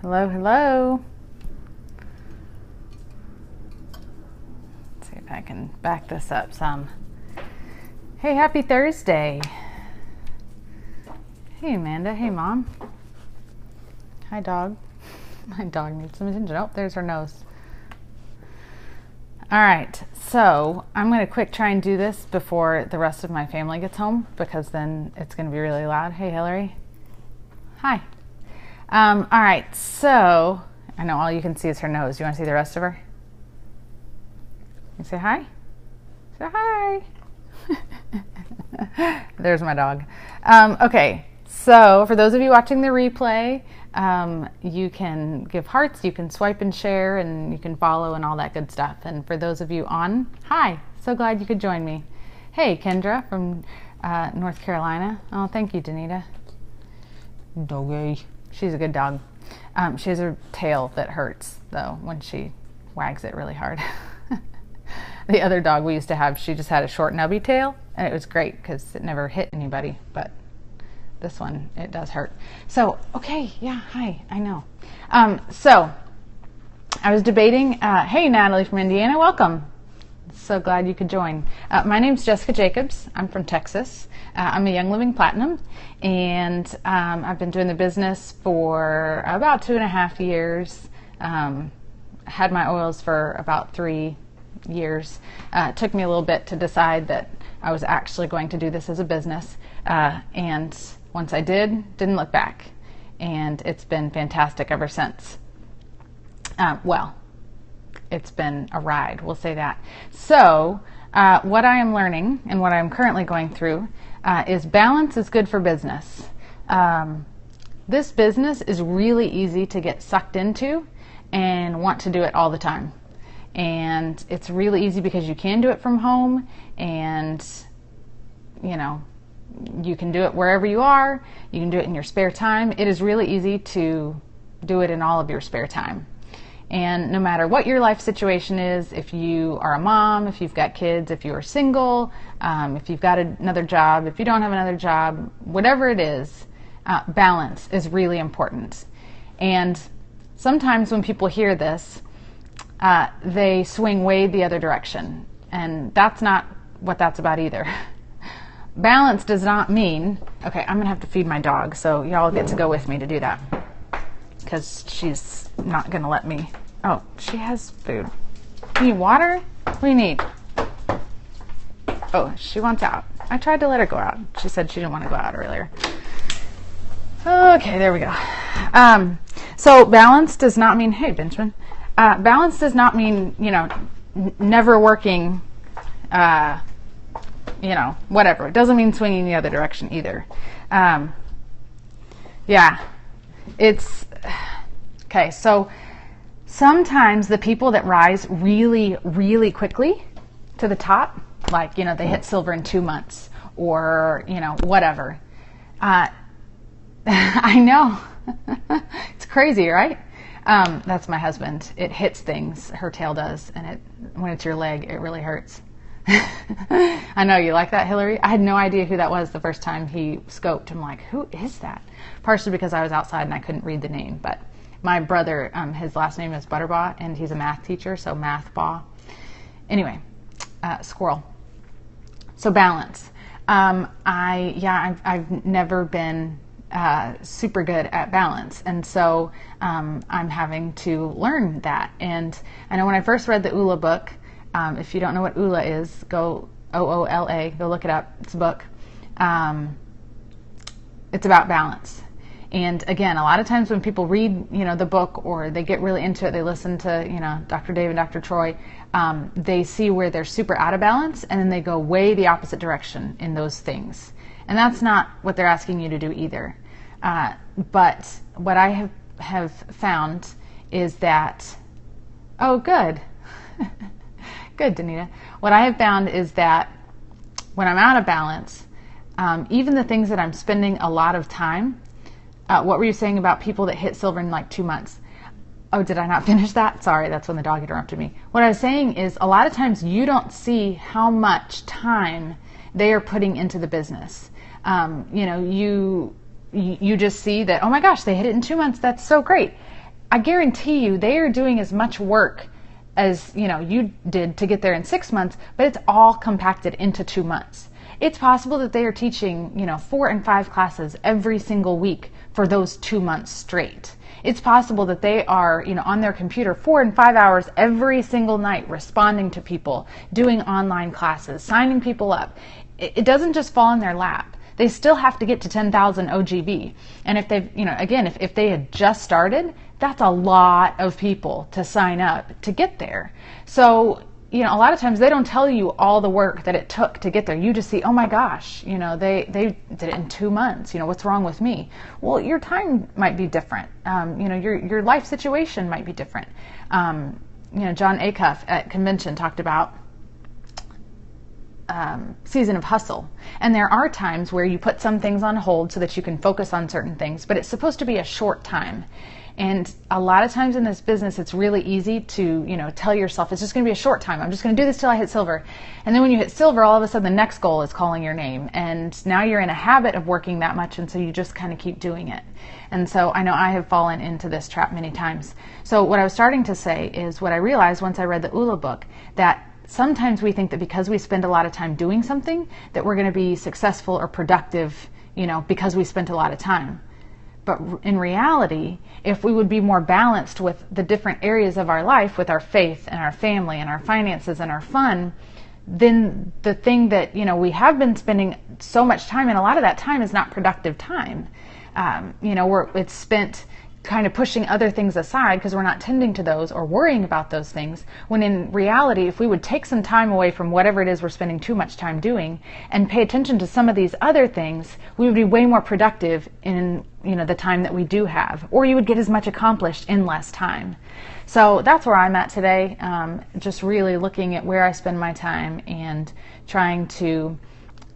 Hello, hello. Let's see if I can back this up some. Hey, happy Thursday. Hey, Amanda. Hey, Mom. Hi, dog. My dog needs some attention. Oh, there's her nose. All right, so I'm going to try and do this before the rest of my family gets home, because then it's going to be really loud. Hey, Hillary. Hi. All right, so I know all you can see is her nose. You want to see the rest of her? You say hi? Say hi. There's my dog. Okay, so for those of you watching the replay, you can give hearts, you can swipe and share, and you can follow and all that good stuff. And for those of you on, hi, so glad you could join me. Hey, Kendra from North Carolina. Oh, thank you, Danita. Doggy. She's a good dog. She has a tail that hurts, though, when she wags it really hard. The other dog we used to have, she just had a short nubby tail, and it was great because it never hit anybody, but this one, it does hurt. So, okay, yeah, hi, I know. So, I was debating, hey, Natalie from Indiana, welcome. So glad you could join. My name's Jessica Jacobs. I'm from Texas. I'm a Young Living Platinum, and I've been doing the business for about 2.5 years. Had my oils for about 3 years. It took me a little bit to decide that I was actually going to do this as a business, and once I didn't look back, and it's been fantastic ever since. Well, it's been a ride, we'll say that. So what I am learning and what I'm currently going through is balance is good for business. This business is really easy to get sucked into and want to do it all the time. And it's really easy because you can do it from home, and you know, you can do it wherever you are. You can do it in your spare time. It is really easy to do it in all of your spare time. And no matter what your life situation is, if you are a mom, if you've got kids, if you are single, if you've got another job, if you don't have another job, whatever it is, balance is really important. And sometimes when people hear this, they swing way the other direction. And that's not what that's about either. Balance does not mean, okay, I'm going to have to feed my dog, so y'all get to go with me to do that, because she's not going to let me. Oh, she has food. You need water? What do you need? Oh, she wants out. I tried to let her go out. She said she didn't want to go out earlier. Okay, there we go. So balance does not mean, hey, Benjamin. Balance does not mean, you know, never working, you know, whatever. It doesn't mean swinging the other direction either. Yeah, it's, okay, so sometimes the people that rise really, really quickly to the top, like, you know, they hit silver in 2 months, or, you know, whatever. I know. It's crazy, right? That's my husband. It hits things, her tail does, and when it's your leg, it really hurts. I know, you like that, Hillary? I had no idea who that was the first time he scoped. I'm like, who is that? Partially because I was outside and I couldn't read the name, but my brother, his last name is Butterbaugh, and he's a math teacher, so math baugh. Anyway, squirrel. So balance. I've never been super good at balance, and so I'm having to learn that. And I know when I first read the ULA book, if you don't know what ULA is, go OOLA, go look it up. It's a book. It's about balance. And again, a lot of times when people read, you know, the book, or they get really into it, they listen to, you know, Dr. Dave and Dr. Troy, they see where they're super out of balance, and then they go way the opposite direction in those things. And that's not what they're asking you to do either. But what I have found is that, oh, good. Good, Danita. What I have found is that when I'm out of balance, even the things that I'm spending a lot of time, what were you saying about people that hit silver in like 2 months? Oh, did I not finish that? Sorry, that's when the dog interrupted me. What I was saying is a lot of times you don't see how much time they are putting into the business. You know, you just see that, oh my gosh, they hit it in 2 months. That's so great. I guarantee you they are doing as much work as you did to get there in 6 months, but it's all compacted into 2 months. It's possible that they are teaching 4 and 5 classes every single week for those 2 months straight. It's possible that they are on their computer 4 and 5 hours every single night, responding to people, doing online classes, signing people up. It doesn't just fall in their lap. They still have to get to 10,000 OGV. And if they've, again, if they had just started, that's a lot of people to sign up to get there. So, a lot of times they don't tell you all the work that it took to get there. You just see, oh my gosh, they did it in 2 months. What's wrong with me? Well, your time might be different. Your life situation might be different. John Acuff at convention talked about season of hustle. And there are times where you put some things on hold so that you can focus on certain things, but it's supposed to be a short time. And a lot of times in this business, it's really easy to, tell yourself, it's just going to be a short time. I'm just going to do this till I hit silver. And then when you hit silver, all of a sudden the next goal is calling your name. And now you're in a habit of working that much, and so you just kind of keep doing it. And so I know I have fallen into this trap many times. So what I was starting to say is what I realized once I read the ULA book, that sometimes we think that because we spend a lot of time doing something, that we're going to be successful or productive, because we spent a lot of time. But in reality, if we would be more balanced with the different areas of our life, with our faith and our family and our finances and our fun, then the thing that, we have been spending so much time, and a lot of that time is not productive time. It's spent kind of pushing other things aside because we're not tending to those or worrying about those things, when in reality, if we would take some time away from whatever it is we're spending too much time doing and pay attention to some of these other things, we would be way more productive in the time that we do have, or you would get as much accomplished in less time. So that's where I'm at today, just really looking at where I spend my time and trying to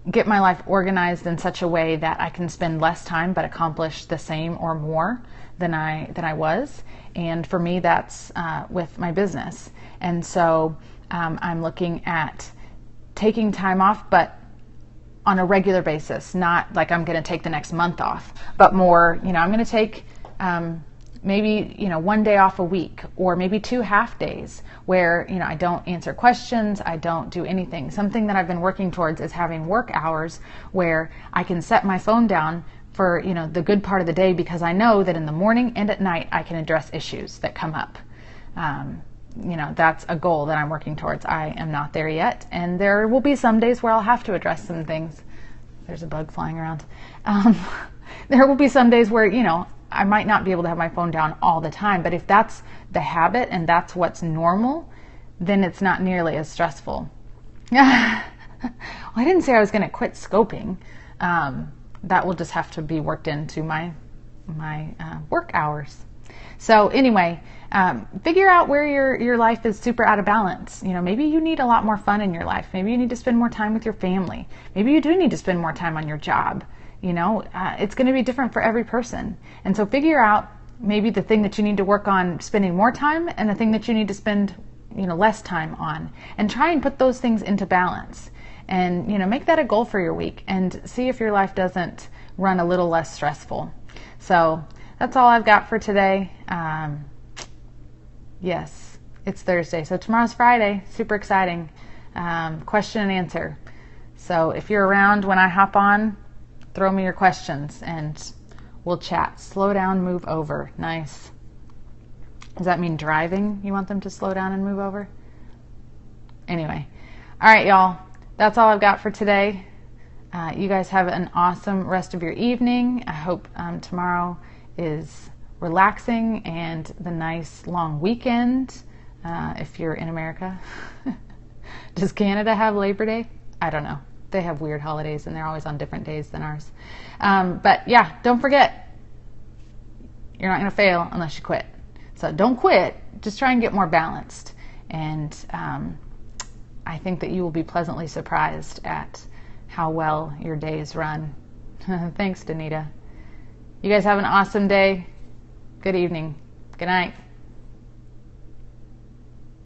get my life organized in such a way that I can spend less time but accomplish the same or more than I was. And for me, that's with my business. And so I'm looking at taking time off, but on a regular basis, not like I'm going to take the next month off, but more, I'm going to take maybe 1 day off a week, or maybe 2 half days where I don't answer questions, I don't do anything. Something that I've been working towards is having work hours where I can set my phone down for the good part of the day, because I know that in the morning and at night I can address issues that come up. That's a goal that I'm working towards. I am not there yet, and there will be some days where I'll have to address some things. There's a bug flying around. There will be some days where I might not be able to have my phone down all the time, but if that's the habit and that's what's normal, then it's not nearly as stressful. Well, I didn't say I was going to quit scoping. That will just have to be worked into my work hours. So anyway, figure out where your life is super out of balance. Maybe you need a lot more fun in your life. Maybe you need to spend more time with your family. Maybe you do need to spend more time on your job. It's going to be different for every person. And so figure out maybe the thing that you need to work on spending more time, and the thing that you need to spend less time on, and try and put those things into balance. And make that a goal for your week, and see if your life doesn't run a little less stressful. So that's all I've got for today. Yes, it's Thursday, so tomorrow's Friday. Super exciting. Question and answer. So if you're around when I hop on, throw me your questions and we'll chat. Slow down, move over. Nice. Does that mean driving? You want them to slow down and move over? Anyway. All right, y'all. That's all I've got for today. You guys have an awesome rest of your evening. I hope tomorrow is relaxing and the nice long weekend if you're in America. Does Canada have Labor Day? I don't know. They have weird holidays and they're always on different days than ours. But yeah, don't forget, you're not going to fail unless you quit. So don't quit. Just try and get more balanced. And I think that you will be pleasantly surprised at how well your days run. Thanks, Danita. You guys have an awesome day. Good evening. Good night.